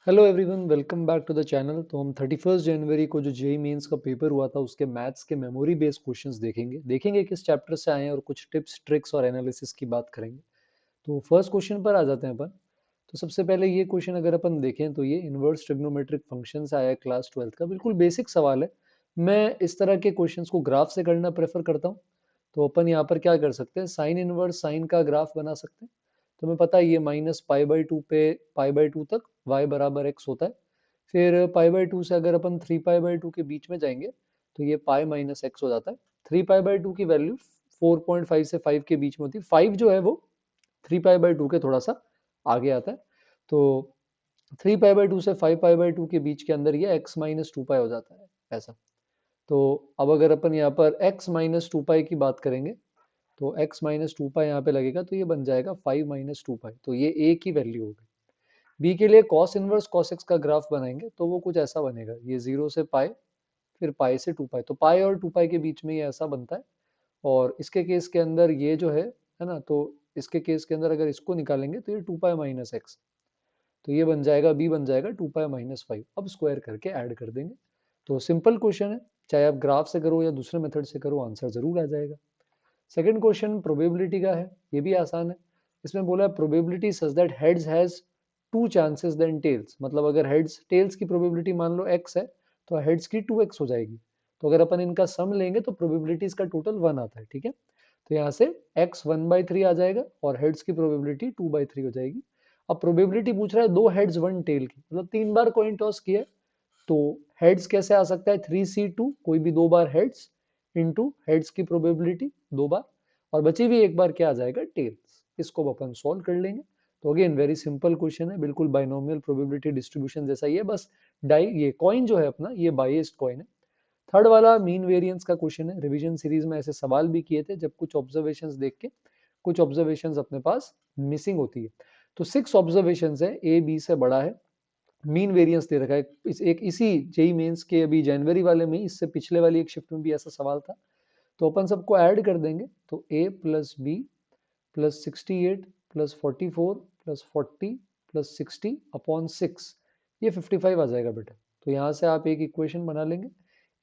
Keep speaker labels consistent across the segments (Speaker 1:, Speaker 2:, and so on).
Speaker 1: Hello everyone, welcome back to the channel. तो हम 31 जनवरी को जो जेई मेंस का पेपर हुआ था उसके मैथ्स के मेमोरी बेस्ड क्वेश्चंस देखेंगे किस चैप्टर से आए हैं और कुछ टिप्स ट्रिक्स और एनालिसिस की बात करेंगे। तो फर्स्ट क्वेश्चन पर आ जाते हैं अपन। तो सबसे पहले ये क्वेश्चन अगर अपन देखें तो ये इनवर्स ट्रिग्नोमेट्रिक फंक्शन से आया है क्लास 12 का, बिल्कुल बेसिक सवाल है। मैं इस तरह के क्वेश्चंस को ग्राफ से करना प्रेफर करता हूँ। तो अपन यहाँ पर क्या कर सकते हैं, साइन इनवर्स साइन का ग्राफ बना सकते हैं। तुम्हें पता है ये -π/2 पे π/2 तक y बराबर x होता है। फिर π/2 से अगर अपन 3π/2 के बीच में जाएंगे तो ये पाई माइनस एक्स हो जाता है। 3π/2 की वैल्यू 4.5 से 5 के बीच में होती है। 5 जो है वो 3π/2 के थोड़ा सा आगे आता है। तो 3π/2 से 5π/2 के बीच के अंदर ये x-2π हो जाता है ऐसा। तो अब अगर अपन यहाँ पर x-2π की बात करेंगे तो x-2π यहाँ पे लगेगा तो ये बन जाएगा 5-2π। तो ये a की वैल्यू हो गई। b के लिए cos इनवर्स cos x का ग्राफ बनाएंगे तो वो कुछ ऐसा बनेगा, ये 0 से पाई फिर पाई से 2π, तो पाई और 2π के बीच में ये ऐसा बनता है। और इसके केस के अंदर ये जो है ना, तो इसके केस के अंदर अगर इसको निकालेंगे तो ये 2π माइनस एक्स, तो ये बन जाएगा b बन जाएगा 2π-5। अब स्क्वायर करके ऐड कर देंगे। तो सिंपल क्वेश्चन है, चाहे आप ग्राफ से करो या दूसरे मेथड से करो आंसर जरूर आ जाएगा। सेकंड क्वेश्चन प्रोबेबिलिटी का है, ये भी आसान है। इसमें बोला है probability such that heads has two chances than tails, मतलब अगर हेड्स टेल्स की प्रोबेबिलिटी मान लो x है तो हेड्स की 2x हो जाएगी। तो अगर अपन इनका सम लेंगे तो प्रोबेबिलिटीज का टोटल 1 आता है, ठीक है। तो यहाँ से x 1/3 आ जाएगा और हेड्स की प्रोबेबिलिटी 2/3 हो जाएगी। अब प्रोबेबिलिटी पूछ रहा है दो हेड्स वन टेल की, मतलब 3 बार कॉइन टॉस किया। तो हेड्स कैसे आ सकता है, 3c2, कोई भी 2 बार हेड्स इंटू हेड्स की प्रोबेबिलिटी 2 बार, और बची भी एक बार क्या आ जाएगा, टेल्स। इसको अपन सॉल्व कर लेंगे। तो अगेन वेरी सिंपल क्वेश्चन है, बिल्कुल बाइनोमियल प्रोबेबिलिटी डिस्ट्रीब्यूशन जैसा ही है, बस डाई ये कॉइन जो है अपना ये बाइस्ड कॉइन है। थर्ड वाला मीन वेरिएंस का क्वेश्चन है। रिवीजन सीरीज में ऐसे सवाल भी किए थे जब कुछ ऑब्जर्वेशंस देख के कुछ ऑब्जर्वेशंस अपने पास मिसिंग होती है। तो 6 ऑब्जर्वेशंस है, ए बी से बड़ा है, मीन वेरिएंस दे रखा है। एक इसी जेई मेंस के अभी जनवरी वाले में, इससे पिछले वाली एक शिफ्ट में भी ऐसा सवाल था। तो अपन सबको ऐड कर देंगे तो a plus b plus 68 plus 44 plus 40 plus 60 upon 6, ये 55 आ जाएगा बेटा। तो यहाँ से आप एक इक्वेशन बना लेंगे।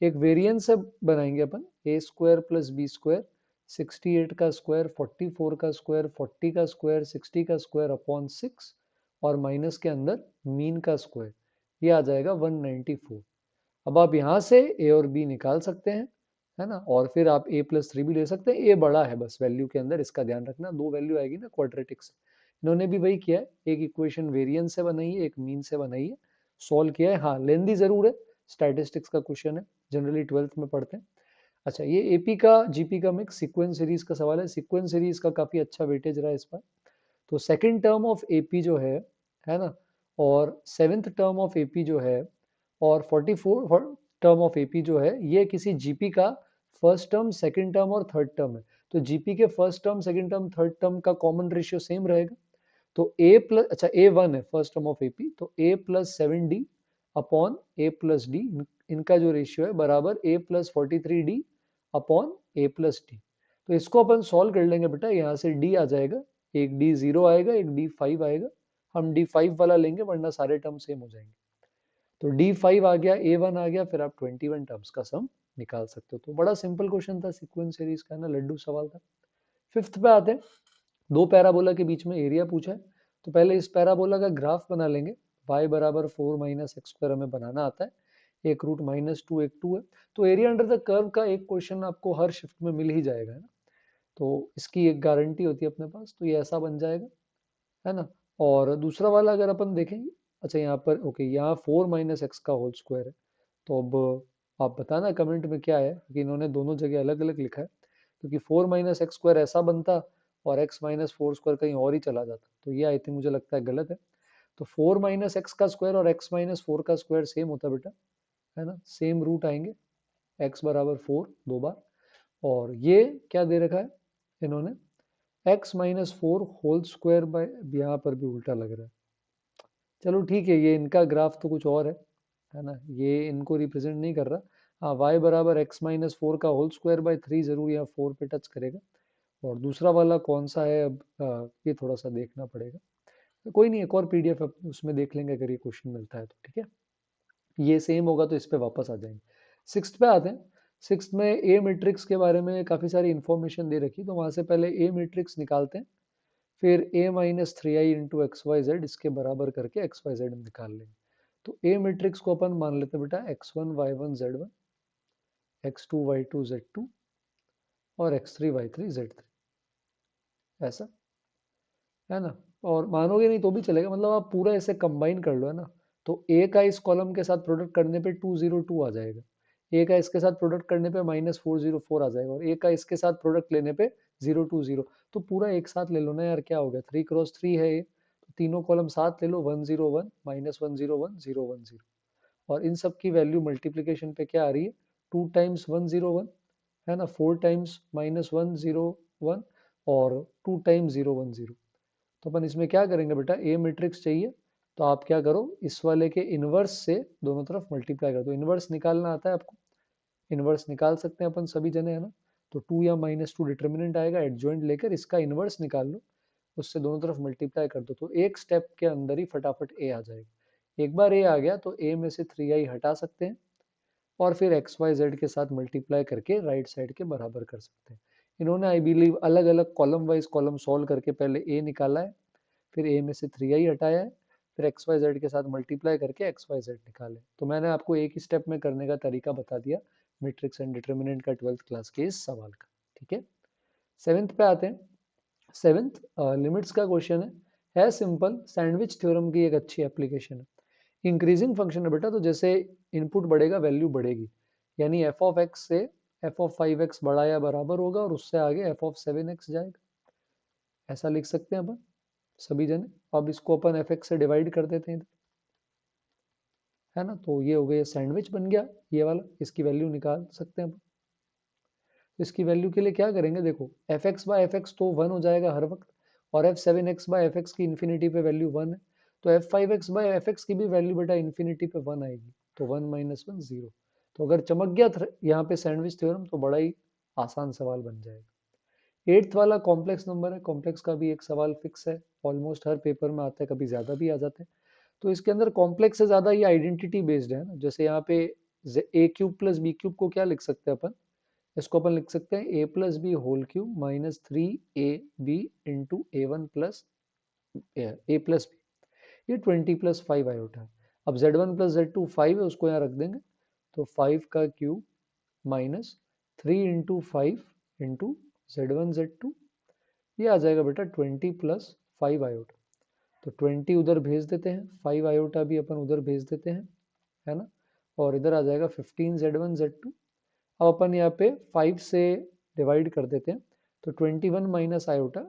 Speaker 1: एक वेरिएंस है बनाएंगे अपन, ए स्क्वायर प्लस बी स्क्वायर, 68 का स्क्वायर 44 का स्क्वायर 40 का स्क्वायर 60 का स्क्वायर अपॉन 6, और माइनस के अंदर मीन का स्क्वायर, ये आ जाएगा 194। अब आप यहाँ से ए और बी निकाल सकते हैं, है ना। और फिर आप a प्लस 3 भी ले सकते हैं, ए बड़ा है बस वैल्यू के अंदर, इसका ध्यान रखना। दो वैल्यू आएगी ना क्वाड्रेटिक से। इन्होंने भी वही किया है, एक इक्वेशन वेरिएंस से बनाई है, एक मीन से बनाई है, सॉल्व किया है। हाँ लेंदी जरूर है, स्टैटिस्टिक्स का क्वेश्चन है, जनरली 12th में पढ़ते हैं। अच्छा, ये एपी का जीपी का मिक्स सीक्वेंस सीरीज का सवाल है। सीक्वेंस सीरीज का काफी अच्छा वेटेज रहा है इस बार। तो सेकंड टर्म ऑफ एपी जो है ना, और सेवेंथ टर्म ऑफ एपी जो है, और 44 टर्म ऑफ एपी जो है, ये किसी जीपी का फर्स्ट टर्म सेकंड टर्म और थर्ड टर्म है। तो जीपी के first term second term third term का कॉमन रेशियो सेम रहेगा। तो ए प्लस, अच्छा ए वन है फर्स्ट टर्म ऑफ एपी, तो ए प्लस 7d अपॉन ए प्लस डी, इनका जो रेशियो है बराबर ए प्लस 43d अपॉन ए प्लस डी। तो इसको अपन सॉल्व कर लेंगे बेटा, यहाँ से डी आ जाएगा, एक डी 0 आएगा, एक डी 5 आएगा। हम डी 5 वाला लेंगे वरना सारे टर्म सेम हो जाएंगे। तो डी 5 आ गया, ए 1 आ गया, फिर आप 21 टर्म्स का सम निकाल सकते हो। तो बड़ा सिंपल क्वेश्चन था, सीक्वेंस सीरीज का ना, लड्डू सवाल था। फिफ्थ पे आते हैं। दो पैराबोला के बीच में एरिया पूछा है। तो पहले इस पैराबोला का ग्राफ बना लेंगे। y बराबर 4 माइनस एक्स स्क्वायर हमें बनाना आता है, एक रूट -2 एक 2 है। तो एरिया अंडर द कर्व का एक क्वेश्चन आपको हर शिफ्ट में मिल ही जाएगा, है ना। तो इसकी एक गारंटी होती है अपने पास, तो ये ऐसा बन जाएगा, है ना। और दूसरा वाला अगर अपन देखेंगे, अच्छा यहाँ पर ओके, यहाँ 4 माइनस एक्स का होल स्क्वायर है। तो अब आप बताना कमेंट में क्या है कि इन्होंने दोनों जगह अलग अलग लिखा है, क्योंकि 4 माइनस एक्स स्क्वायर ऐसा बनता और x माइनस 4 स्क्वायर कहीं और ही चला जाता, तो ये आई थिंक मुझे लगता है गलत है। तो 4 माइनस एक्स का स्क्वायर और x माइनस 4 का स्क्वायर सेम होता है बेटा, है ना, सेम रूट आएंगे, x बराबर 4 2 बार। और ये क्या दे रखा है इन्होंने, x minus 4 whole square by, यहाँ पर भी उल्टा लग रहा है। चलो ठीक है, ये इनका ग्राफ तो कुछ और है ना, ये इनको रिप्रेजेंट नहीं कर रहा। हाँ, y बराबर x माइनस 4 का होल स्क्वायर बाय 3 जरूर यहाँ 4 पे टच करेगा। और दूसरा वाला कौन सा है अब, ये थोड़ा सा देखना पड़ेगा, कोई नहीं, एक और पीडीएफ उसमें देख लेंगे अगर ये क्वेश्चन मिलता है तो, ठीक है। ये सेम होगा तो इस पे वापस आ जाएंगे। सिक्स्थ पे आते हैं। सिक्स्थ में ए मैट्रिक्स के बारे में काफ़ी सारी इंफॉर्मेशन दे रखी, तो वहाँ से पहले ए मैट्रिक्स निकालते हैं, फिर ए माइनस थ्री आई इंटू एक्स वाई जेड इसके बराबर करके एक्स वाई जेड निकाल लेंगे। तो ए मैट्रिक्स को अपन मान लेते हैं बेटा x one y one z one, x two y two z two और x three y three z three, ऐसा है ना। और मानोगे नहीं तो भी चलेगा, मतलब आप पूरा ऐसे कंबाइन कर लो, है ना। तो ए का इस कॉलम के साथ प्रोडक्ट करने पे 202 आ जाएगा, ए का इसके साथ प्रोडक्ट करने पे -404 आ जाएगा, और ए का इसके साथ प्रोडक्ट लेने पे 020। तो पूरा एक साथ ले लो ना यार, क्या हो गया, 3 क्रॉस 3 है ये, तो तीनों कॉलम साथ ले लो, 101 -101 010। और इन सब की वैल्यू मल्टीप्लीकेशन पे क्या आ रही है, 2 टाइम्स 101, है ना, 4 टाइम्स -101 और 2 टाइम्स 010। तो अपन इसमें क्या करेंगे बेटा, ए मैट्रिक्स चाहिए तो आप क्या करो, इस वाले के इनवर्स से दोनों तरफ मल्टीप्लाई कर दो। इनवर्स निकालना आता है आपको, इनवर्स निकाल सकते हैं अपन सभी जने, है ना। तो 2 या -2 डिटर्मिनेंट आएगा, एडजॉइंट लेकर इसका इनवर्स निकाल लो, उससे दोनों तरफ मल्टीप्लाई कर दो, तो एक स्टेप के अंदर ही फटाफट ए आ जाएगा। एक बार ए आ गया तो ए में से 3i हटा सकते हैं, और फिर एक्स वाई जेड के साथ मल्टीप्लाई करके राइट साइड के बराबर कर सकते हैं। इन्होंने आई बिलीव अलग अलग कॉलम वाइज कॉलम सॉल्व करके पहले ए निकाला है, फिर ए में से 3i हटाया है, फिर एक्स वाई जेड के साथ मल्टीप्लाई करके एक्स वाई जेड निकाले। तो मैंने आपको एक ही स्टेप में करने का तरीका बता दिया मैट्रिक्स एंड डिटर्मिनेंट का 12th क्लास के इस सवाल का, ठीक है। सेवेंथ पे आते हैं। सेवेंथ लिमिट्स का क्वेश्चन है सिंपल, सैंडविच थ्योरम की एक अच्छी एप्लीकेशन है। इंक्रीजिंग फंक्शन है बेटा, तो जैसे इनपुट बढ़ेगा वैल्यू बढ़ेगी, यानी एफ ऑफ एक्स से एफ ऑफ 5x बड़ा या बराबर होगा, और उससे आगे एफ ऑफ 7x जाएगा, ऐसा लिख सकते हैं अपन सभी जने। अब इसको अपन एफ एक्स से डिवाइड कर देते हैं, है ना। तो ये हो गया, सैंडविच बन गया ये वाला, इसकी वैल्यू निकाल सकते हैं अपन। इसकी वैल्यू के लिए क्या करेंगे, देखो f x by f x तो 1 हो जाएगा हर वक्त, और f seven x by f x की इन्फिनिटी पे वैल्यू 1 है, तो f five x by f x की भी वैल्यू बेटा इन्फिनिटी पे 1 आएगी, तो 1 - 1 0। तो अगर चमक गया यहाँ पे सैंडविच थ्योरम, तो बड़ा ही आसान सवाल बन जाएगा। एट्थ वाला कॉम्प्लेक्स नंबर है, कॉम्प्लेक्स का भी एक सवाल फिक्स है, ऑलमोस्ट हर पेपर में आता है, कभी ज्यादा भी आ जाते हैं। तो इसके अंदर कॉम्प्लेक्स से ज्यादा ये आइडेंटिटी बेस्ड है ना, जैसे यहाँ पे ए क्यूब प्लस बी क्यूब को क्या लिख सकते हैं अपन, इसको अपन लिख सकते हैं a plus b whole cube -3ab into A1 plus a plus b, ये 20 + 5 आयोटा है। अब z1 + z2 5 है, उसको यहाँ रख देंगे, तो 5 का cube -3 into 5 into Z1 Z2, ये आ जाएगा बेटा 20 + 5 आयोटा। तो 20 उधर भेज देते हैं, 5 आयोटा भी अपन उधर भेज देते हैं, है ना। और इधर आ जाएगा 15 Z1 Z2। अब अपन यहाँ पे 5 से डिवाइड कर देते हैं, तो 21 माइनस आयोटा,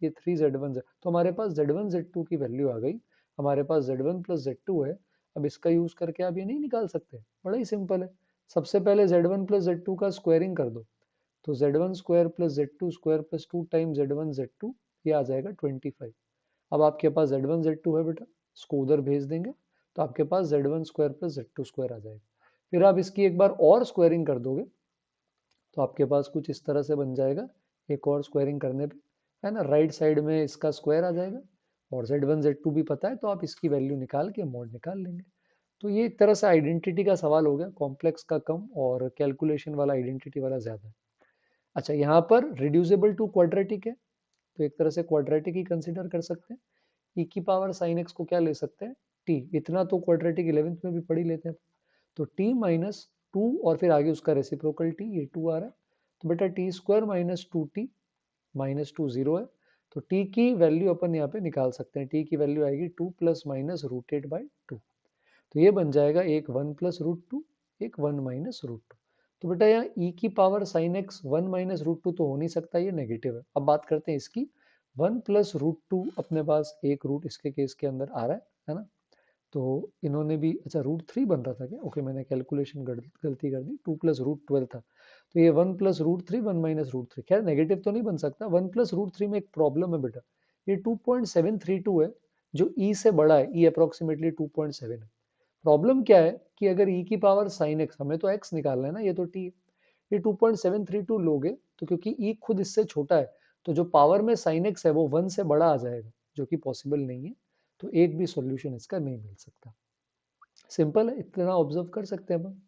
Speaker 1: ये 3Z1 तो हमारे पास Z1 Z2 की वैल्यू आ गई। हमारे पास Z1 + Z2 है। अब इसका यूज करके आप ये नहीं निकाल सकते, बड़ा ही सिंपल है। सबसे पहले Z1 + Z2 का स्क्वायरिंग कर दो, तो Z1 square + Z2 square plus 2 time Z1 Z2, ये आ जाएगा 25। अब आपके पास Z1 Z2 है बेटा, इसको उधर भेज देंगे, तो आपके पास Z1 स्क्वायर + Z2 स्क्वायर आ जाएगा। फिर आप इसकी एक बार और स्क्वायरिंग कर दोगे, तो आपके पास कुछ इस तरह से बन जाएगा, एक और स्क्वायरिंग करने पे, है ना, राइट साइड में इसका स्क्वायर आ जाएगा, और Z1 Z2 भी पता है, तो आप इसकी वैल्यू निकाल के मोड निकाल लेंगे। तो ये एक तरह से आइडेंटिटी का सवाल हो गया, कॉम्प्लेक्स का कम और कैलकुलेशन वाला आइडेंटिटी वाला ज्यादा है। अच्छा, यहाँ पर रिड्यूसिबल टू क्वाड्रेटिक है, तो एक तरह से क्वाड्रेटिक ही कंसिडर कर सकते हैं। ई की पावर साइन एक्स को क्या ले सकते हैं, टी, इतना तो क्वाड्रेटिक 11th में भी पढ़ ही लेते हैं। तो t -2 और फिर आगे उसका रेसिप्रोकल t, ये 2 आ रहा है, तो बेटा t² -2t -2 0 है। तो t की वैल्यू अपन यहाँ पे निकाल सकते हैं, t की वैल्यू आएगी 2 + -√8/2। तो ये बन जाएगा एक 1 + √2, एक 1 - √2। तो बेटा यहाँ e की पावर साइन एक्स 1 - √2 तो हो नहीं सकता, ये नेगेटिव है। अब बात करते हैं इसकी, 1 + √2 अपने पास एक रूट इसके केस के अंदर आ रहा है ना। तो इन्होंने भी, अच्छा √3 बन रहा था क्या, ओके मैंने कैलकुलेशन गलती कर दी, 2 + √12 था। तो ये 1 + √3 1 - √3, खैर नेगेटिव तो नहीं बन सकता। 1 + √3 में एक प्रॉब्लम है बेटा, ये 2.732 है, जो e से बड़ा है, e अप्रोक्सीमेटली 2.7 है। प्रॉब्लम क्या है कि अगर e की पावर साइन एक्स, हमें तो x निकालना है ना, ये तो t है, ये 2.732 लोगे, तो क्योंकि e खुद इससे छोटा है, तो जो पावर में साइन एक्स है वो 1 से बड़ा आ जाएगा, जो कि पॉसिबल नहीं है। तो एक भी सॉल्यूशन इसका नहीं मिल सकता। सिंपल है, इतना ऑब्जर्व कर सकते हैं हम।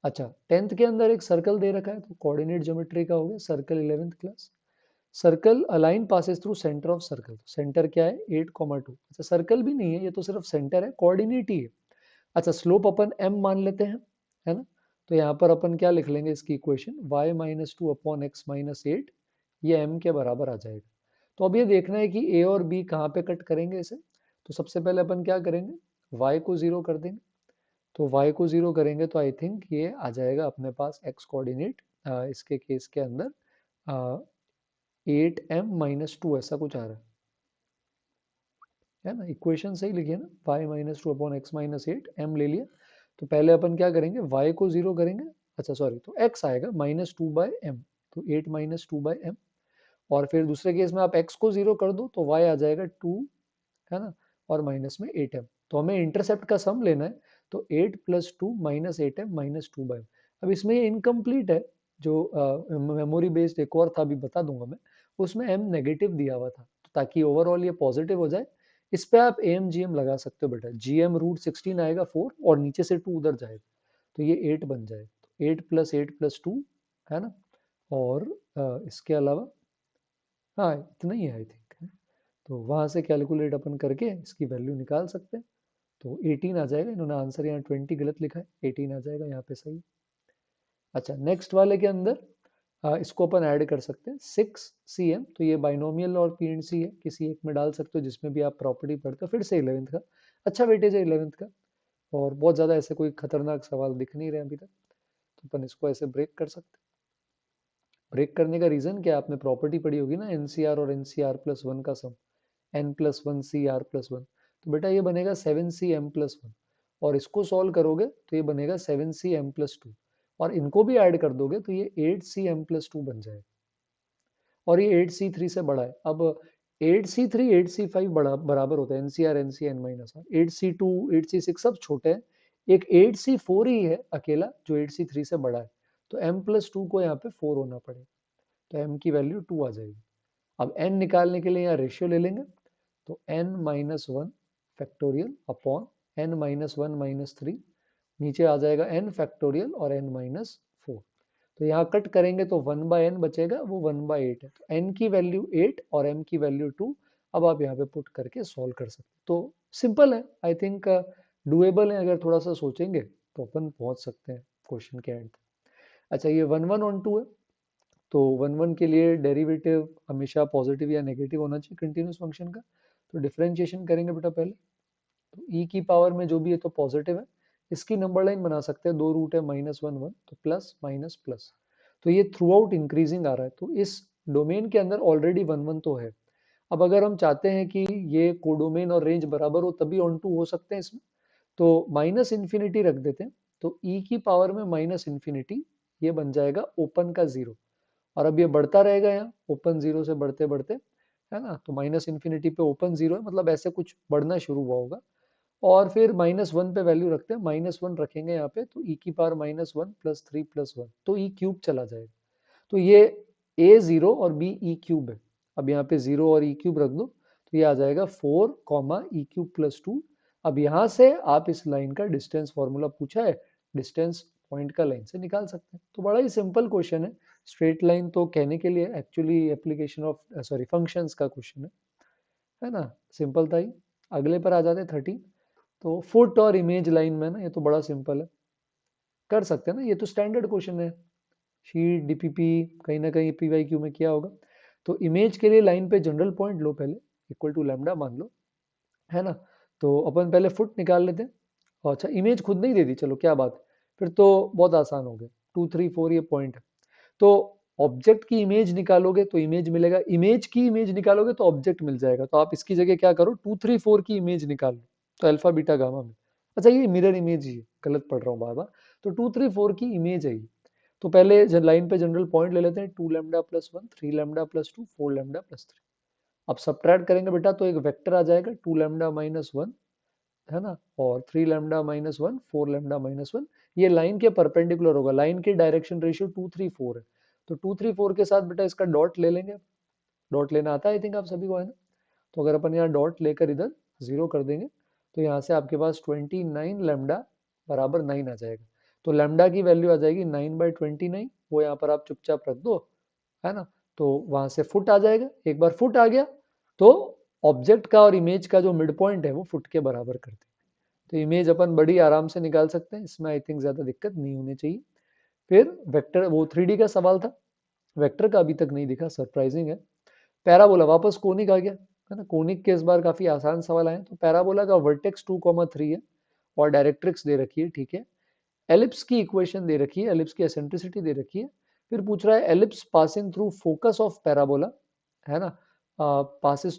Speaker 1: अच्छा, 10th के अंदर एक सर्कल दे रखा है, तो कोऑर्डिनेट ज्योमेट्री का हो गया circle 11th class. Circle align passes through centre of circle, centre क्या है 8,2। अच्छा, सर्कल भी नहीं है, ये तो सिर्फ सेंटर है, कोऑर्डिनेट ही है। अच्छा, स्लोप अपन m मान लेते हैं, है ना। तो यहाँ पर अपन क्या लिख लेंगे इसकी इक्वेशन, y-2/x-8, ये m के बराबर आ जाएगा। तो अब ये देखना है कि a और b कहाँ पे कट करेंगे इसे। तो सबसे पहले अपन क्या करेंगे, y को 0 कर देंगे। तो y को 0 करेंगे तो आई थिंक ये आ जाएगा अपने पास x कोऑर्डिनेट, इसके केस के अंदर 8m-2 ऐसा कुछ आ रहा है ना। इक्वेशन सही लिखिए ना, y-2/x-8, m ले लिया। तो पहले अपन क्या करेंगे, y को 0 करेंगे। अच्छा सॉरी, तो x आएगा -2/m, तो 8-2/m। और फिर दूसरे केस में आप x को 0 कर दो तो y आ जाएगा 2, है ना, और माइनस में 8m। तो हमें इंटरसेप्ट का सम लेना है, तो 8 + 2 - 8m - 2/m। अब इसमें ये इनकम्प्लीट है, जो मेमोरी बेस्ड एक और था, अभी बता दूंगा मैं, उसमें m नेगेटिव दिया हुआ था, तो ताकि ओवरऑल ये पॉजिटिव हो जाए, इस पे आप am gm लगा सकते हो बेटा। gm √16 आएगा 4, और नीचे से 2 उधर जाएगा, तो ये 8 बन जाएगा। तो 8 + 8 + 2, है ना। और इसके अलावा हाँ इतना ही है आई थिंक। तो वहां से कैलकुलेट अपन करके इसकी वैल्यू निकाल सकते हैं। तो 18 आ जाएगा, इन्होंने आंसर यहाँ 20 गलत लिखा है, 18 आ जाएगा यहाँ पे सही। अच्छा, नेक्स्ट वाले के अंदर इसको अपन ऐड कर सकते हैं 6cm। तो ये बाइनोमियल और पीएनसी है, किसी एक में डाल सकते हो जिसमें भी आप प्रॉपर्टी पढ़ते हो। फिर से 11th का अच्छा वेटेज है 11th का, और बहुत ज़्यादा ऐसे कोई खतरनाक सवाल दिख नहीं रहे अभी तक, तो अपन इसको ऐसे ब्रेक कर सकते हैं। ब्रेक करने का रीज़न क्या है, आपने प्रॉपर्टी पढ़ी होगी ना, एनसीआर और NCR+1 का सम, n+1 CR+1। तो बेटा ये बनेगा 7cm+1, और इसको सॉल्व करोगे तो ये बनेगा 7cm+2, और इनको भी ऐड कर दोगे तो ये 8cm+2 बन जाएगा, और ये 8c3 से बड़ा है। अब 8c3 8c5 बड़ा बराबर होता है, NCR NC n-r, 8c2 8c6 सब छोटे हैं, एक 8c4 ही है अकेला जो 8c3 से बड़ा है। तो m+2 को यहाँ पे 4 होना पड़ेगा, तो m की वैल्यू 2 आ जाएगी। अब n निकालने के लिए यहाँ रेशियो ले लेंगे, तो n-1 फैक्टोरियल अपॉन n-1 - 3, नीचे आ जाएगा n फैक्टोरियल और n-4। तो यहाँ कट करेंगे तो 1/n बचेगा, वो 1/8 है। तो n की वैल्यू 8 और m की वैल्यू 2। अब आप यहाँ पे पुट करके सॉल्व कर सकते हैं। तो सिंपल है, आई थिंक डुएबल है, अगर थोड़ा सा सोचेंगे तो अपन पहुंच सकते हैं क्वेश्चन के एंड। अच्छा, ये 1 1 ऑन 2 है, तो 1 1 के लिए डेरिवेटिव हमेशा पॉजिटिव या नेगेटिव होना चाहिए कंटिन्यूस फंक्शन का। तो डिफरेंशिएशन करेंगे बेटा पहले, तो e की पावर में जो भी है तो पॉजिटिव है, इसकी नंबर लाइन बना सकते हैं, दो रूट है -1 1, तो प्लस माइनस प्लस। तो ये थ्रू आउट इंक्रीजिंग आ रहा है, तो इस डोमेन के अंदर ऑलरेडी 1 1 तो है। अब अगर हम चाहते हैं कि ये कोडोमेन और रेंज बराबर हो, तभी ऑन टू हो सकते हैं इसमें, तो -∞ रख देते हैं। तो e की पावर में -∞, ये बन जाएगा ओपन का 0, और अब ये बढ़ता रहेगा यहाँ ओपन 0 से बढ़ते बढ़ते, है ना। तो -∞ पे ओपन 0 है, मतलब ऐसे कुछ बढ़ना शुरू हुआ होगा। और फिर -1 पे वैल्यू रखते हैं, -1 रखेंगे यहाँ पे, तो e की पावर -1 + 3 + 1, तो e क्यूब चला जाएगा। तो ये a 0 और b e क्यूब है। अब यहाँ पे 0 और e क्यूब रख दो, तो ये आ जाएगा 4, e³ + 2। अब यहाँ से आप इस लाइन का डिस्टेंस फॉर्मूला पूछा है, डिस्टेंस पॉइंट का लाइन से निकाल सकते हैं। तो बड़ा ही सिंपल क्वेश्चन है। स्ट्रेट लाइन तो कहने के लिए actually application of sorry functions का क्वेश्चन है ना। सिंपल था ही। अगले पर आ जाते हैं 13। तो फुट और इमेज लाइन में ना, ये तो बड़ा सिंपल है, कर सकते हैं ना, ये तो स्टैंडर्ड क्वेश्चन है, शीट डीपीपी कहीं ना कहीं पीवाईक्यू में किया होगा। तो इमेज के लिए लाइन पे जनरल पॉइंट लो पहले, इक्वल टू लैम्डा मान लो, है ना। तो अपन पहले फुट निकाल लेते हैं। अच्छा, इमेज खुद नहीं दे दी, चलो क्या बात है, फिर तो बहुत आसान हो गया। 2 3 4 ये पॉइंट है, तो ऑब्जेक्ट की इमेज निकालोगे तो इमेज मिलेगा, इमेज की इमेज निकालोगे तो ऑब्जेक्ट मिल जाएगा। तो आप इसकी जगह क्या करो, 2 3 4 की इमेज निकाल लो, तो अल्फा बीटा गामा में। अच्छा, ये मिरर इमेज ही है, गलत पढ़ रहा हूँ बार बार। तो 2 3 4 की इमेज है ये। तो पहले लाइन पे जनरल पॉइंट ले लेते हैं, 2 लैम्डा + 1 3 लैम्डा + 2 4 लैम्डा + 3। अब सब्ट्रैक्ट करेंगे बेटा तो एक वेक्टर आ जाएगा, 2 लैम्डा -1, है ना, और 3 लैम्डा -1 4 लैम्डा -1। ये लाइन के परपेंडिकुलर होगा, लाइन की डायरेक्शन रेशियो 2 3 4 है। तो 2 3 4 के साथ बेटा इसका डॉट ले लेंगे। डॉट लेना आता है आई थिंक आप सभी को, है ना। तो अगर अपन यहाँ डॉट लेकर इधर 0 कर देंगे तो यहाँ से आपके पास 29 लैम्डा बराबर 9 आ जाएगा। तो लैम्डा की वैल्यू आ जाएगी 9/29, वो यहाँ पर आप चुपचाप रख दो, है ना। तो वहां से फुट आ जाएगा। एक बार फुट आ गया तो ऑब्जेक्ट का और इमेज का जो मिड पॉइंट है वो फुट के बराबर कर देंगे। तो इमेज अपन बड़ी आराम से निकाल सकते हैं, इसमें आई थिंक ज्यादा दिक्कत नहीं होनी चाहिए। फिर वेक्टर, वो 3D का सवाल था, वेक्टर का अभी तक नहीं दिखा, सरप्राइजिंग है। पैराबोला, वापस कोनिक आ गया, है ना। कोनिक के इस बार काफी आसान सवाल आए। तो पैराबोला का वर्टेक्स 2,3 है और डायरेक्ट्रिक्स दे रखी है, ठीक है। एलिप्स की इक्वेशन दे रखी है, एलिप्स की एसेंट्रिसिटी दे रखी है। फिर पूछ रहा है ellipse passing through focus of parabola, है ना। Passes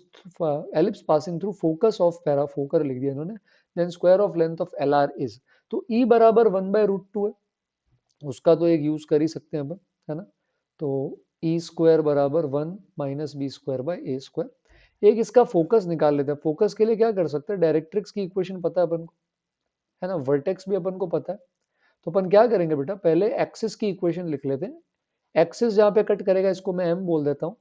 Speaker 1: ellipse passing through focus of para, फोकर लिख दिया इन्होंने। Then square of length of l r is, तो ई बराबर 1/√2 है, उसका तो एक यूज कर ही सकते हैं अपन, है ना। तो ई स्क्वायर बराबर 1 minus b square by a square. एक इसका फोकस निकाल लेते हैं। फोकस के लिए क्या कर सकते हैं, डायरेक्ट्रिक्स की इक्वेशन पता है अपन को, है ना। वर्टेक्स भी अपन को पता है। तो अपन क्या करेंगे बेटा, पहले एक्सिस की इक्वेशन लिख लेते हैं। एक्सिस जहां पे कट करेगा इसको मैं एम बोल देता हूं।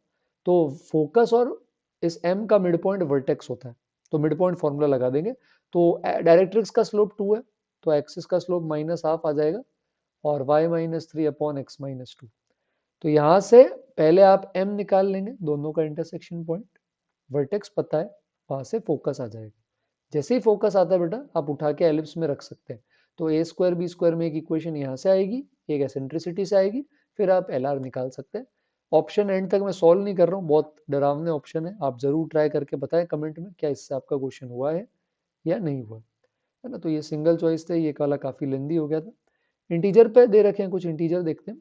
Speaker 1: तो फोकस और इस एम का मिड पॉइंट वर्टेक्स होता है, तो मिड पॉइंट फॉर्मूला लगा देंगे। तो डायरेक्ट्रिक्स का स्लोप 2 है, तो एक्सिस का स्लोप -½ आ जाएगा और y-3/x-2। तो यहां से पहले आप m निकाल लेंगे, दोनों का इंटरसेक्शन पॉइंट, वर्टेक्स पता है, वहां से फोकस आ जाएगा। जैसे ही फोकस आता है बेटा आप उठा के एलिप्स में रख सकते हैं। तो ए स्क्वायर बी स्क्वायर में एक इक्वेशन यहाँ से आएगी, एक एसेंट्रिसिटी से आएगी, फिर आप एल आर निकाल सकते हैं। ऑप्शन एंड तक मैं सॉल्व नहीं कर रहा हूँ, बहुत डरावने ऑप्शन है, आप जरूर ट्राई करके बताएं कमेंट में क्या इससे आपका क्वेश्चन हुआ है या नहीं हुआ, है ना। तो ये सिंगल चॉइस थे, ये वाला काफी लेंदी हो गया था। इंटीजर पे दे रखे हैं, कुछ इंटीजर देखते हैं।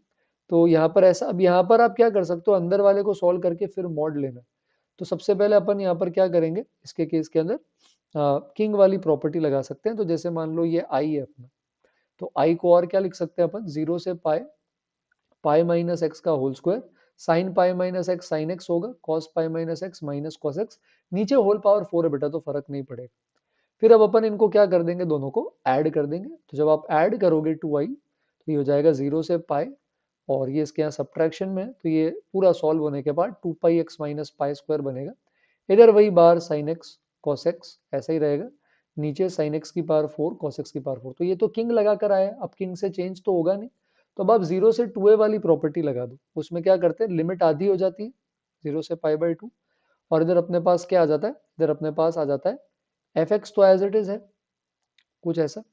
Speaker 1: तो यहाँ पर ऐसा, अब यहाँ पर आप क्या कर सकते हो, अंदर वाले को सॉल्व करके फिर मॉड लेना। तो सबसे पहले अपन यहाँ पर क्या करेंगे, इसके केस के अंदर किंग वाली प्रॉपर्टी लगा सकते हैं। तो जैसे मान लो ये आई है अपना, तो आई को और क्या लिख सकते हैं अपन, 0 से पाई, पाई माइनस एक्स का whole square, sine pi minus x sine x होगा, cos pi minus x minus cos x, नीचे होल पावर 4 है बेटा तो फर्क नहीं पड़ेगा। फिर अब अपन इनको क्या कर देंगे, दोनों को ऐड कर देंगे। तो जब आप ऐड करोगे 2i, तो ये हो जाएगा 0 से पाई, और ये इसके यहाँ सब्ट्रैक्शन में है, तो ये पूरा सॉल्व होने के बाद 2πx माइनस पाई स्क्वायर बनेगा। इधर वही बार साइन एक्स कॉस एक्स ऐसा ही रहेगा, नीचे साइन एक्स की पावर 4 कॉस एक्स की पावर 4। तो ये तो किंग लगा कर आया, अब किंग से चेंज तो होगा नहीं। तो अब आप 0 से 2a वाली प्रॉपर्टी लगा दो, उसमें क्या करते हैं, लिमिट आधी हो जाती है 0 से π/2, और इधर अपने पास क्या आ जाता है, इधर अपने पास आ जाता है एफ एक्स, तो एज इट इज है कुछ ऐसा,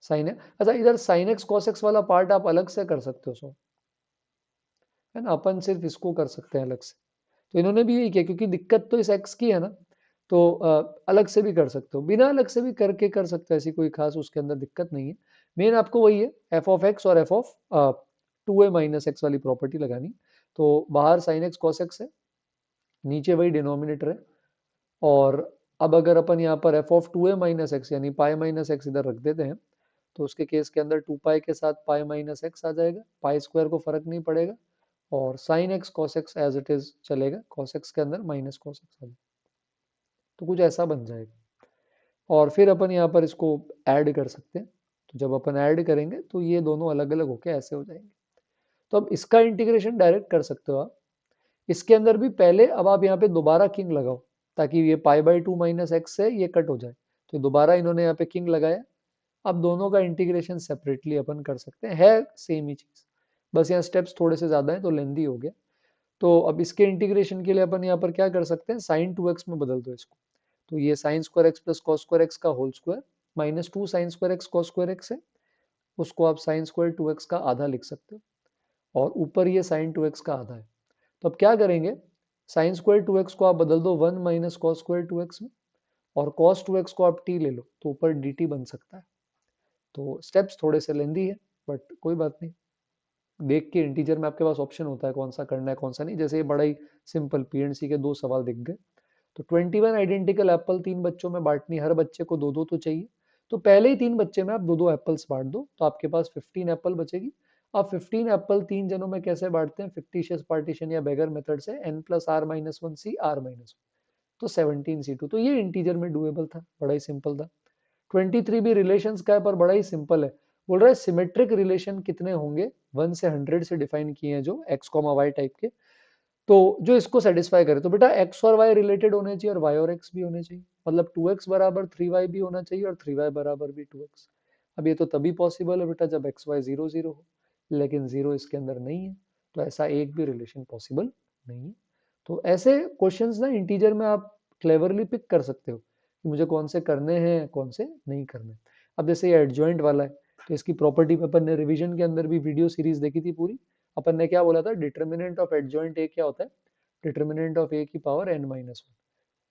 Speaker 1: साइन है। अच्छा, इधर साइन एक्स कॉस एक्स वाला पार्ट आप अलग से कर सकते हो, सो है ना, अपन सिर्फ इसको कर सकते हैं अलग से। तो इन्होंने भी यही किया, क्योंकि दिक्कत तो इस एक्स की है ना, तो अलग से भी कर सकते हो, बिना अलग से भी करके कर सकते हो, ऐसी कोई खास उसके अंदर दिक्कत नहीं है। मेन आपको वही है, एफ ऑफ एक्स और F of 2a minus x वाली प्रॉपर्टी लगानी। तो बाहर साइन एक्स कॉस एक्स है, नीचे वही डिनोमिनेटर है। और अब अगर अपन यहाँ पर F of 2a minus x यानी पाई माइनस एक्स इधर रख देते हैं, तो उसके केस के अंदर 2π के साथ पाई माइनस एक्स आ जाएगा, पाई स्क्वायर को फर्क नहीं पड़ेगा, और sine x cos x as it is चलेगा, कॉस एक्स के अंदर माइनस कॉस एक्स आ जाएगा। तो कुछ ऐसा बन जाएगा। और फिर अपन यहाँ पर इसको ऐड कर सकते हैं। तो जब अपन ऐड करेंगे तो ये दोनों अलग अलग होके ऐसे हो जाएंगे। तो अब इसका इंटीग्रेशन डायरेक्ट कर सकते हो आप। इसके अंदर भी पहले अब आप यहाँ पे दोबारा किंग लगाओ, ताकि ये π/2 माइनस एक्स से ये कट हो जाए। तो दोबारा इन्होंने यहाँ पे किंग लगाया। अब दोनों का इंटीग्रेशन सेपरेटली अपन कर सकते हैं, है सेम ही चीज, बस यहाँ स्टेप्स थोड़े से ज्यादा है तो लेंदी हो गया। तो अब इसके इंटीग्रेशन के लिए अपन यहाँ पर क्या कर सकते हैं, साइन 2x में बदल दो इसको। तो ये sine square x plus cos square x का whole square -2 sine square x cos square x है, उसको आप साइन स्क्वायर 2x का आधा लिख सकते हो, और ऊपर ये साइन 2x का आधा है। तो अब क्या करेंगे, साइन स्क्वायर 2x को आप बदल दो 1 माइनस कॉस स्क्वायर 2x में, और कॉस 2x को आप t ले लो, तो ऊपर dt बन सकता है। तो स्टेप्स थोड़े से लेंदी है, बट कोई बात नहीं। देख के इंटीजर में आपके पास ऑप्शन होता है कौन सा करना है कौन सा नहीं। जैसे ये बड़ा ही सिंपल पीएनसी के 2 सवाल दिख गए। तो 21 आइडेंटिकल एप्पल 3 बच्चों में बांटनी, हर बच्चे को 2-2 तो चाहिए। तो पहले ही 3 बच्चे में आप 2-2 एप्पल्स बांट दो, तो आपके पास 15 एप्पल बचेगी। आप 15 एप्पल 3 जनों में कैसे बांटते हैं, फिक्टिशियस पार्टीशन या बेगर मेथड से, n plus r minus 1 c r minus 1, तो 17c2। तो ये इंटीजर में डुएबल था, बड़ा ही सिंपल था। 23 भी रिलेशंस का है, पर बड़ा ही सिंपल है। बोल रहा है सिमेट्रिक रिलेशन कितने होंगे, 1 से 100 से डिफाइन किए हैं जो x, y टाइप के। तो जो इसको सेटिस्फाई करे, तो बेटा एक्स और वाई रिलेटेड होने चाहिए और वाई और एक्स भी होने चाहिए, मतलब 2x बराबर 3y भी होना चाहिए और 3y बराबर भी 2x। अब ये तो तभी पॉसिबल है बेटा जब एक्स वाई जीरो जीरो हो, लेकिन जीरो इसके अंदर नहीं है, तो ऐसा एक भी रिलेशन पॉसिबल नहीं है। तो ऐसे क्वेश्चंस ना इंटीजर में आप क्लेवरली पिक कर सकते हो कि मुझे कौन से करने हैं कौन से नहीं करने। अब जैसे ये एडजॉइंट वाला है, तो इसकी प्रॉपर्टी पे अपन ने रिवीजन के अंदर भी वीडियो सीरीज देखी थी पूरी। अपन ने क्या बोला था, डिटर्मिनेंट ऑफ एडजॉइंट ए क्या होता है, डिटर्मिनेंट ऑफ ए की पावर n माइनस वन,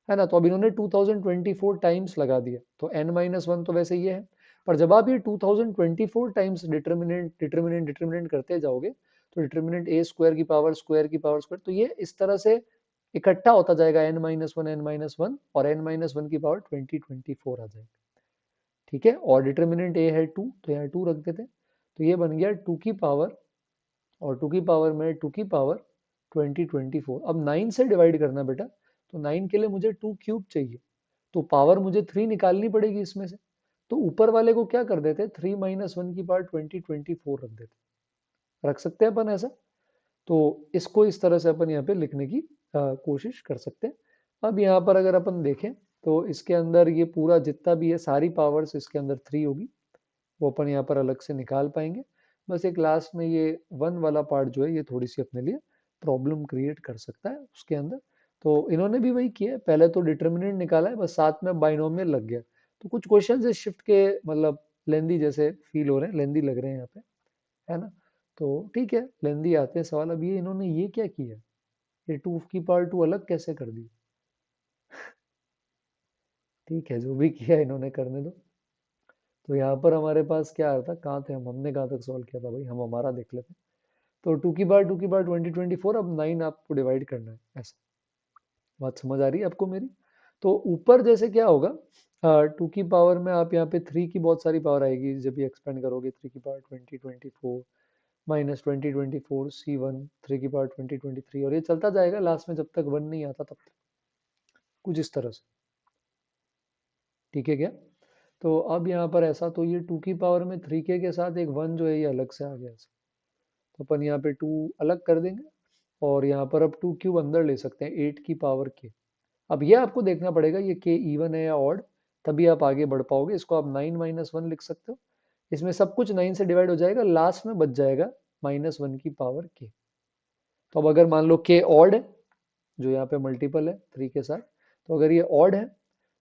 Speaker 1: है ना। तो अब इन्होंने 2024 टाइम्स लगा दिया, तो n माइनस वन तो वैसे ये है, पर जब आप ये 2024 टाइम्स डिटर्मिनेंट डिटर्मिनेंट डिटर्मिनेंट करते जाओगे, तो डिटर्मिनेंट ए स्क्वायर की पावर स्क्वायर की पावर स्क्वायर, तो ये इस तरह से इकट्ठा होता जाएगा n माइनस वन और n माइनस वन की पावर 2024 आ जाएगी। ठीक है, और डिटर्मिनेंट ए है 2, तो यहाँ 2 रख देते हैं, तो ये बन गया 2 की पावर, और 2 की पावर में 2 की पावर 2024। अब 9 से डिवाइड करना बेटा, तो 9 के लिए मुझे 2 क्यूब चाहिए, तो पावर मुझे 3 निकालनी पड़ेगी इसमें से। तो ऊपर वाले को क्या कर देते, 3 माइनस वन की पावर 2024 रख देते, रख सकते हैं अपन ऐसा। तो इसको इस तरह से अपन यहाँ पे लिखने की कोशिश कर सकते हैं। अब यहाँ पर अगर अपन देखें, तो इसके अंदर ये पूरा जितना भी है सारी पावर्स इसके अंदर 3 होगी, वो अपन यहाँ पर अलग से निकाल पाएंगे। बस एक लास्ट में ये वन वाला पार्ट जो है ये थोड़ी सी अपने लिए प्रॉब्लम क्रिएट कर सकता है उसके अंदर। तो इन्होंने भी वही किया है, पहले तो डिटर्मिनेंट निकाला है, बस साथ में बाइनोमियल लग गया। तो कुछ क्वेश्चन इस शिफ्ट के मतलब लेंदी जैसे फील हो रहे हैं, लेंदी लग रहे हैं यहाँ पे, है ना। तो ठीक है, लेंदी आते हैं सवाल। अब ये इन्होंने ये क्या किया, ये टू की पावर टू अलग कैसे कर दी। ठीक है, जो भी किया इन्होंने करने दो। तो यहाँ पर हमारे पास क्या आया था, कहाँ थे हम, हमने कहाँ तक सॉल्व किया था भाई, हम हमारा देख लेते हैं। तो टू की बार 2024, अब 9 आपको डिवाइड करना है ऐसा। बात समझ आ रही है आपको मेरी। तो ऊपर जैसे क्या होगा, 2 की पावर में आप यहाँ पे 3 की बहुत सारी पावर आएगी, जब ये एक्सपेंड करोगे 3 की पावर 2024 माइनस 2024 C1 3 की पावर 2023, और ये चलता जाएगा लास्ट में जब तक वन नहीं आता तब तक, कुछ इस तरह से। ठीक है क्या। तो अब यहाँ पर ऐसा, तो ये 2 की पावर में 3k के साथ एक वन जो है ये अलग से आ गया ऐसा, तो अपन यहाँ पे 2 अलग कर देंगे, और यहाँ पर अब 2 क्यूब अंदर ले सकते हैं 8 की पावर k। अब ये आपको देखना पड़ेगा ये k इवन है या ऑड, तभी आप आगे बढ़ पाओगे। इसको आप 9 माइनस वन लिख सकते हो, इसमें सब कुछ 9 से डिवाइड हो जाएगा, लास्ट में बच जाएगा माइनस वन की पावर k। तो अब अगर मान लो k ऑड है, जो यहाँ पे मल्टीपल है 3 के साथ, तो अगर ये ऑड है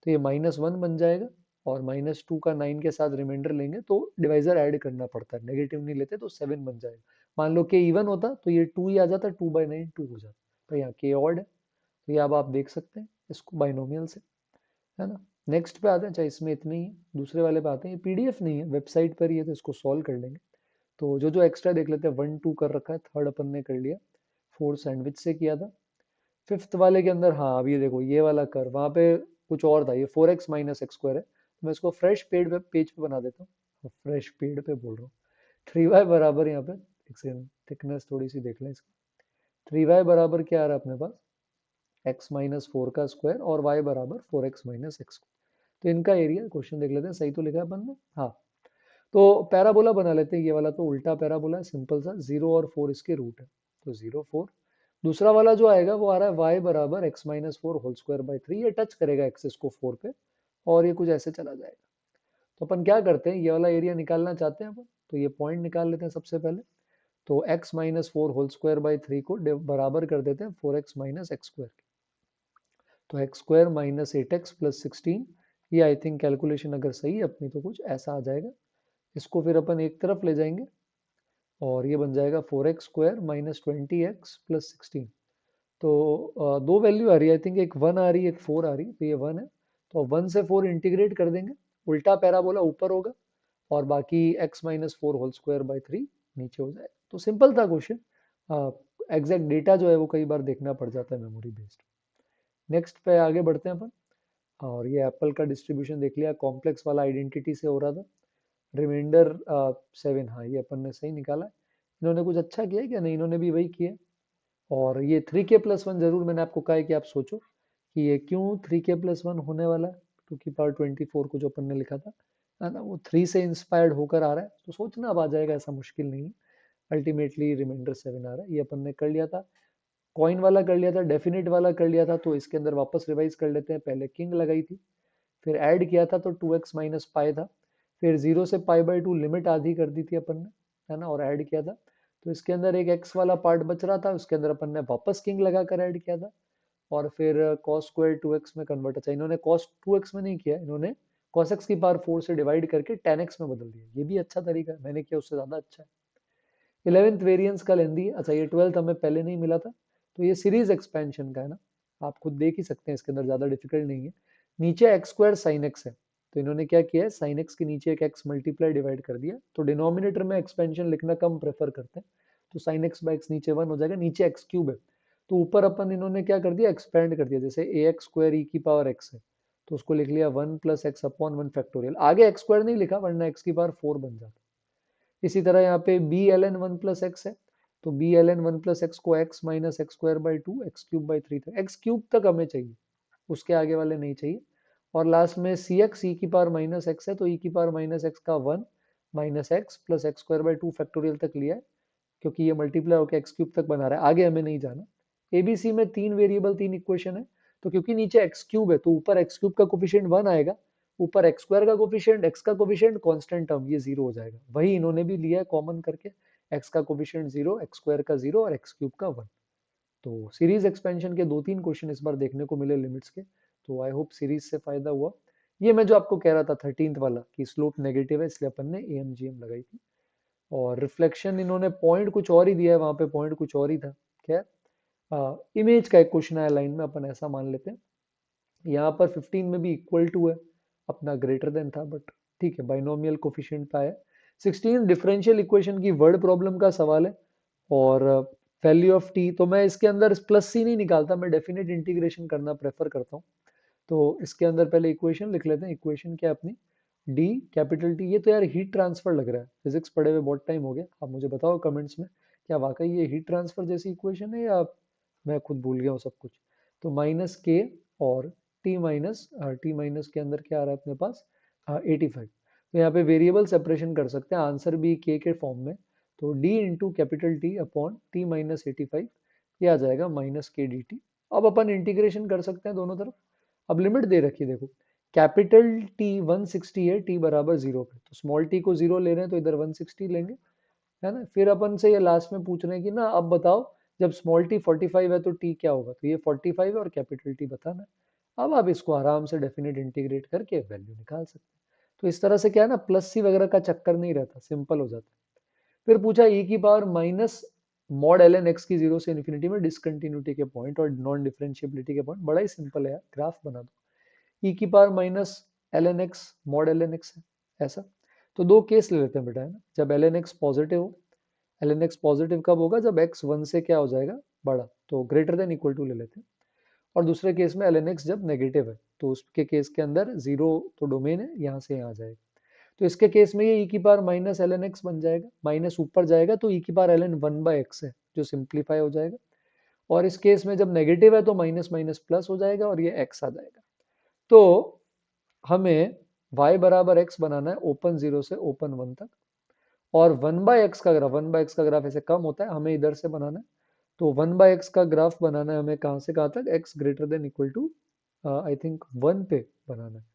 Speaker 1: तो ये माइनस वन बन जाएगा, और माइनस टू का 9 के साथ रिमाइंडर लेंगे तो डिवाइजर ऐड करना पड़ता है, नेगेटिव नहीं लेते, तो 7 बन जाएगा। मान लो के इवन होता तो ये 2 ही आ जाता, 2/9 2 हो जाता। तो यहाँ के ऑड है, तो ये अब आप देख सकते हैं इसको बाइनोमियल से, है ना। नेक्स्ट पे आते हैं, चाहे इसमें इतने ही है, दूसरे वाले पे आते हैं। ये पीडीएफ नहीं है, वेबसाइट पर ही है, तो इसको सॉल्व कर लेंगे। तो जो जो एक्स्ट्रा देख लेते हैं, 1 2 कर रखा है, थर्ड अपन ने कर लिया, फोर्थ सैंडविच से किया था। फिफ्थ वाले के अंदर, हाँ अब ये देखो ये वाला कर, वहाँ पे कुछ और था, ये 4x माइनस एक्स स्क्वायर है, तो मैं इसको फ्रेश पेज पे बना देता हूँ, फ्रेश पेड पे बोल रहा हूँ। 3y बराबर यहाँ पे, एक सेकंड थिकनेस थोड़ी सी देख लें इसकी। 3y बराबर क्या आ रहा है अपने पास, x माइनस फोर का स्क्वायर, और y बराबर 4x माइनस एक्स। तो इनका एरिया क्वेश्चन देख लेते हैं, सही तो लिखा है अपन ने, हाँ। तो पैराबोला बना लेते हैं, ये वाला तो उल्टा पैराबोला है, सिंपल सा, 0 और 4 इसके रूट है, तो 0 4। दूसरा वाला जो आएगा वो आ रहा है y बराबर x minus four whole square by three, ये टच करेगा एक्सिस को 4 पे, और ये कुछ ऐसे चला जाएगा। तो अपन क्या करते हैं, ये वाला एरिया निकालना चाहते हैं अपन, तो ये पॉइंट निकाल लेते हैं सबसे पहले। तो x minus four whole square by three को बराबर कर देते हैं 4x माइनस एक्स स्क्वायर। तो x square minus 8x plus 16, ये आई थिंक कैलकुलेशन अगर सही है अपनी तो कुछ ऐसा आ जाएगा। इसको फिर अपन एक तरफ ले जाएंगे, और ये बन जाएगा 4x square minus 20x plus 16। तो दो वैल्यू आ रही है आई थिंक, एक 1 आ रही है एक 4 आ रही है, तो ये 1 है, तो 1 से 4 इंटीग्रेट कर देंगे, उल्टा पैराबोला ऊपर होगा, और बाकी x minus four whole square by three नीचे हो जाएगा। तो सिंपल था क्वेश्चन, एग्जैक्ट डेटा जो है वो कई बार देखना पड़ जाता है मेमोरी बेस्ड। नेक्स्ट पे आगे बढ़ते हैं अपन, और ये एप्पल का डिस्ट्रीब्यूशन देख लिया, कॉम्प्लेक्स वाला आइडेंटिटी से हो रहा था। रिमाइंडर 7, हाँ ये अपन ने सही निकाला है। इन्होंने कुछ अच्छा किया है क्या, नहीं इन्होंने भी वही किया। और ये 3k प्लस वन, जरूर मैंने आपको कहा है कि आप सोचो कि ये क्यों 3k प्लस वन होने वाला है। 2 की पावर 24 को जो अपन ने लिखा था, है ना, वो 3 से इंस्पायर्ड होकर आ रहा है, तो सोचना अब आ जाएगा, ऐसा मुश्किल नहीं है। अल्टीमेटली रिमाइंडर 7 आ रहा है, ये अपन ने कर लिया था। कॉइन वाला कर लिया था, डेफिनेट वाला कर लिया था, तो इसके अंदर वापस रिवाइज कर लेते हैं। पहले किंग लगाई थी, फिर ऐड किया था तो 2x माइनस पाई था, फिर 0 से पाई/2 लिमिट आधी कर दी थी अपन ने, है ना, और ऐड किया था। तो इसके अंदर एक x वाला पार्ट बच रहा था, उसके अंदर अपन ने वापस किंग लगाकर ऐड किया था, और फिर cos स्क्वायर 2x में कन्वर्ट। अच्छा, इन्होंने cos 2x में नहीं किया, इन्होंने cos x की पावर 4 से डिवाइड करके tan x में बदल दिया। ये भी अच्छा तरीका है, मैंने किया उससे ज्यादा अच्छा है। 11th वेरिएंस का लेंदी है। अच्छा, ये 12th हमें पहले नहीं मिला था, तो ये सीरीज एक्सपेंशन का है ना, आप खुद देख ही सकते हैं, इसके अंदर ज्यादा डिफिकल्ट नहीं है। नीचे एक्स स्क्वायर साइन एक्स है, तो इन्होंने क्या किया है, साइन एक्स के नीचे एक एक्स मल्टीप्लाई डिवाइड कर दिया, तो डिनोमिनेटर में एक्सपेंशन लिखना कम प्रेफर करते हैं, तो साइन एक्स बाई एक्स नीचे 1 हो जाएगा, नीचे एक्स क्यूब है, तो ऊपर अपन इन्होंने क्या कर दिया, एक्सपेंड कर दिया, जैसे ए एक्स स्क्वायर ई की पावर एक्स है, तो उसको लिख लिया 1 प्लस एक्स अपॉन 1 फैक्टोरियल, आगे एक्स स्क्वायर नहीं लिखा वरना एक्स की पावर 4 बन जाता। इसी तरह यहाँ पे b l n 1 plus x है, तो b l n 1 plus x को x minus x square by 2 x cube by 3 तक, एक्स क्यूब तक हमें चाहिए, उसके आगे वाले नहीं चाहिए। और लास्ट में सी एक्स ई की पावर माइनस एक्स है, तो ई की पावर माइनस एक्स का 1 minus x plus x square by 2 factorial तक लिया है, क्योंकि ये मल्टीप्लाई होकर एक्स क्यूब तक बना रहा है, आगे हमें नहीं जाना। एबीसी में 3 वेरिएबल 3 इक्वेशन है, तो क्योंकि नीचे एक्स क्यूब है तो ऊपर एक्स क्यूब का कोफिशिएंट 1 आएगा, ऊपर एक्स स्क्वायर का कोफिशिएंट, एक्स का कोफिशिएंट कांस्टेंट टर्म, ये 0 हो जाएगा, वही इन्होंने भी लिया है कॉमन करके, एक्स का कोफिशिएंट 0, एक्स स्क्वायर का 0 और एक्स क्यूब का 1। तो सीरीज एक्सपेंशन के 2-3 क्वेश्चन इस बार देखने को मिले लिमिट्स के, तो आई होप सीरीज से फायदा हुआ। ये मैं जो आपको कह रहा था 13th वाला कि स्लोप नेगेटिव है, इसलिए अपन ने एएमजीएम लगाई थी। और रिफ्लेक्शन इन्होंने पॉइंट कुछ और ही दिया है, वहां पे पॉइंट कुछ और ही था। खैर, इमेज का एक क्वेश्चन आया लाइन में, अपन ऐसा मान लेते हैं। यहाँ पर 15 में भी इक्वल टू है, अपना ग्रेटर देन था, बट ठीक है, बाइनोमियल कोफिशिएंट पाया। 16 डिफरेंशियल इक्वेशन की वर्ड प्रॉब्लम का सवाल है, और वैल्यू ऑफ टी, तो मैं इसके अंदर प्लस सी नहीं निकालता, मैं डेफिनेट इंटीग्रेशन करना प्रेफर करता हूँ। तो इसके अंदर पहले इक्वेशन लिख लेते हैं। इक्वेशन क्या है अपनी, डी कैपिटल टी, ये तो यार हीट ट्रांसफर लग रहा है, फिजिक्स पढ़े हुए बहुत टाइम हो गया, आप मुझे बताओ कमेंट्स में, क्या वाकई ये हीट ट्रांसफर जैसी इक्वेशन है या मैं खुद भूल गया हूँ सब कुछ। तो माइनस के और टी माइनस के अंदर क्या आ रहा है अपने पास, 85। तो यहाँ पे वेरिएबल सेपरेशन कर सकते हैं, आंसर भी के फॉर्म में, तो D into capital T upon T minus 85, ये आ जाएगा माइनस के डी टी। अब अपन इंटीग्रेशन कर सकते हैं दोनों तरफ। अब लिमिट दे रखी है देखो, कैपिटल टी 160 है, टी बराबर 0 पे, तो स्मॉल टी को 0 ले रहे हैं तो इधर 160 लेंगे, है ना। फिर अपन से ये लास्ट में पूछ रहे हैं कि ना अब बताओ जब स्मॉल टी 45 है तो टी क्या होगा, तो ये 45 है और कैपिटल टी बताना है। अब आप इसको आराम से डेफिनेट इंटीग्रेट करके वैल्यू निकाल सकते हैं। तो इस तरह से क्या है ना, प्लस सी वगैरह का चक्कर नहीं रहता, सिंपल हो जाता है। फिर पूछा ई की power minus mod l n x की 0 से इन्फिनिटी में डिसकंटिन्यूटी के पॉइंट और नॉन डिफरेंशिएबिलिटी के पॉइंट, बड़ा ही सिंपल है यार, ग्राफ बना दो। ई की power minus l n x mod l n x है, ऐसा। तो दो केस ले लेते हैं बेटा, है ना, जब एल एन एक्स पॉजिटिव हो। एल एन एक्स पॉजिटिव कब होगा, जब एक्स 1 से क्या हो जाएगा, बड़ा, तो ग्रेटर देन इक्वल टू ले लेते हैं। और दूसरे केस में एल एन एक्स जब नेगेटिव है, तो उसके केस के अंदर जीरो तो डोमेन है, यहाँ से यहाँ जाएगा। तो इसके केस में ये ई की power minus l n x बन जाएगा, माइनस ऊपर जाएगा तो ई की पावर एल एन 1/x है, जो सिंप्लीफाई हो जाएगा। और इस केस में जब नेगेटिव है तो माइनस माइनस प्लस हो जाएगा और ये x आ जाएगा। तो हमें y बराबर x बनाना है ओपन 0 से ओपन 1 तक, और 1/x का ग्राफ, 1/x का ग्राफ ऐसे कम होता है, हमें इधर से बनाना है। तो 1/x का ग्राफ बनाना है हमें कहाँ से कहाँ तक, x greater than equal to I think 1 पे बनाना है।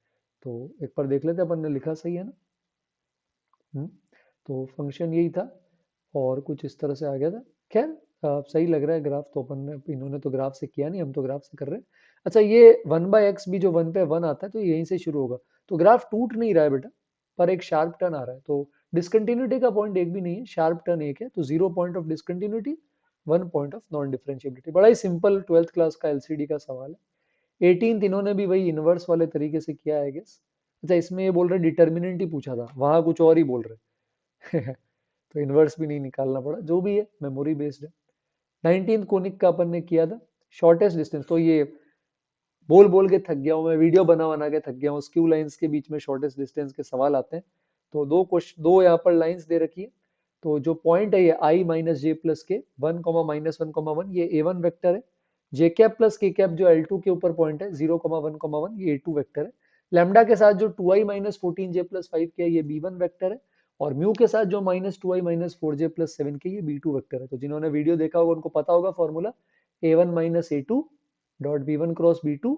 Speaker 1: तो एक बार देख लेते हैं अपन ने लिखा सही है ना। तो फंक्शन यही था और कुछ इस तरह से आ गया था। खैर, सही लग रहा है ग्राफ, तो अपन ने, इन्होंने तो ग्राफ से किया नहीं, हम तो ग्राफ से कर रहे हैं। अच्छा, ये 1/x भी जो 1 पे 1 आता है तो यहीं से शुरू होगा, तो ग्राफ टूट नहीं रहा है बेटा, पर एक शार्प टर्न आ रहा है। तो डिसकंटिन्यूटी का पॉइंट एक भी नहीं है, शार्प टर्न एक है, तो 0 point of discontinuity, 1 point of non differentiability. बड़ा ही सिंपल 12th क्लास का एलसीडी का सवाल है। 18th इन्होंने भी वही इनवर्स वाले तरीके से किया है गेस। अच्छा, इसमें ये बोल रहे डिटर्मिनेंट ही पूछा था, वहां कुछ और ही बोल रहे तो इनवर्स भी नहीं निकालना पड़ा, जो भी है मेमोरी बेस्ड है। 19th कोनिक का अपन ने किया था, शॉर्टेस्ट डिस्टेंस, तो ये बोल बोल के थक गया हूं मैं, वीडियो बना बना के थक गया हूँ, स्क्यू लाइंस के बीच में शॉर्टेस्ट डिस्टेंस के सवाल आते हैं। तो दो क्वेश्चन, दो यहाँ पर लाइंस दे रखी है, तो जो पॉइंट है ये आई माइनस जे प्लस के 1 कॉमा माइनस 1 कॉमा 1, ये A1 वेक्टर है। जे कैप प्लस के कैप जो L2 के ऊपर पॉइंट है 0 कॉमा 1 कॉमा 1, ये A2 वेक्टर है। लैम्डा के साथ जो 2i माइनस 14 जे प्लस 5 के, ये B1 वेक्टर है। और म्यू के साथ जो minus 2i minus 4j plus 7 के, ये B2 वेक्टर है। तो जिन्होंने वीडियो देखा होगा उनको पता होगा formula, A1 minus A2 dot B1 cross B2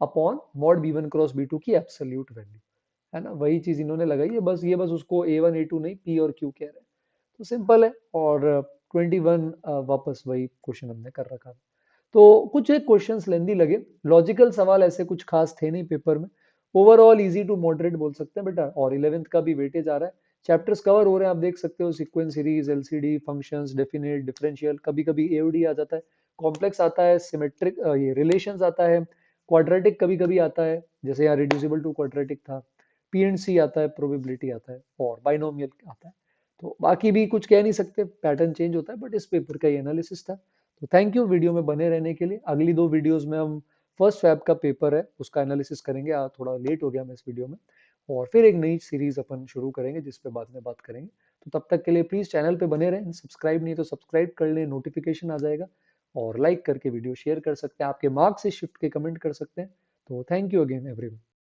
Speaker 1: upon mod B1 cross B2 की एब्सोल्यूट वैल्यू, है ना, वही चीज इन्होंने लगाई है, बस ये बस उसको A1 A2 नहीं P और Q कह रहे हैं, तो सिंपल है। और 21 वापस वही क्वेश्चन हमने कर रखा था। तो कुछ एक क्वेश्चंस लेंदी लगे, लॉजिकल सवाल ऐसे कुछ खास थे नहीं पेपर में, ओवरऑल इजी टू मॉडरेट बोल सकते हैं बेटा। और 11th का भी वेटेज आ रहा है, चैप्टर्स कवर हो रहे हैं, आप देख सकते हो, sequence series, LCD, functions, definite, differential, कभी कभी एओडी आ जाता है, कॉम्प्लेक्स आता है, सिमेट्रिक ये रिलेशंस आता है, क्वाड्रेटिक कभी कभी आता है, जैसे यहाँ रिड्यूसिबल टू क्वाड्रेटिक था, पीएनसी आता है, प्रोबेबिलिटी आता है, और बाइनोमियल आता है। तो बाकी भी कुछ कह नहीं सकते, पैटर्न चेंज होता है, बट इस पेपर का ये एनालिसिस था। तो थैंक यू वीडियो में बने रहने के लिए। अगली 2 वीडियोस में हम फर्स्ट फैब का पेपर है उसका एनालिसिस करेंगे, थोड़ा लेट हो गया मैं इस वीडियो में, और फिर एक नई सीरीज अपन शुरू करेंगे जिस पे बाद में बात करेंगे। तो तब तक के लिए प्लीज चैनल पे बने रहें, सब्सक्राइब नहीं तो सब्सक्राइब कर लें, नोटिफिकेशन आ जाएगा, और लाइक करके वीडियो शेयर कर सकते हैं, आपके मार्क्स से शिफ्ट के कमेंट कर सकते हैं। तो थैंक यू अगेन एवरीवन।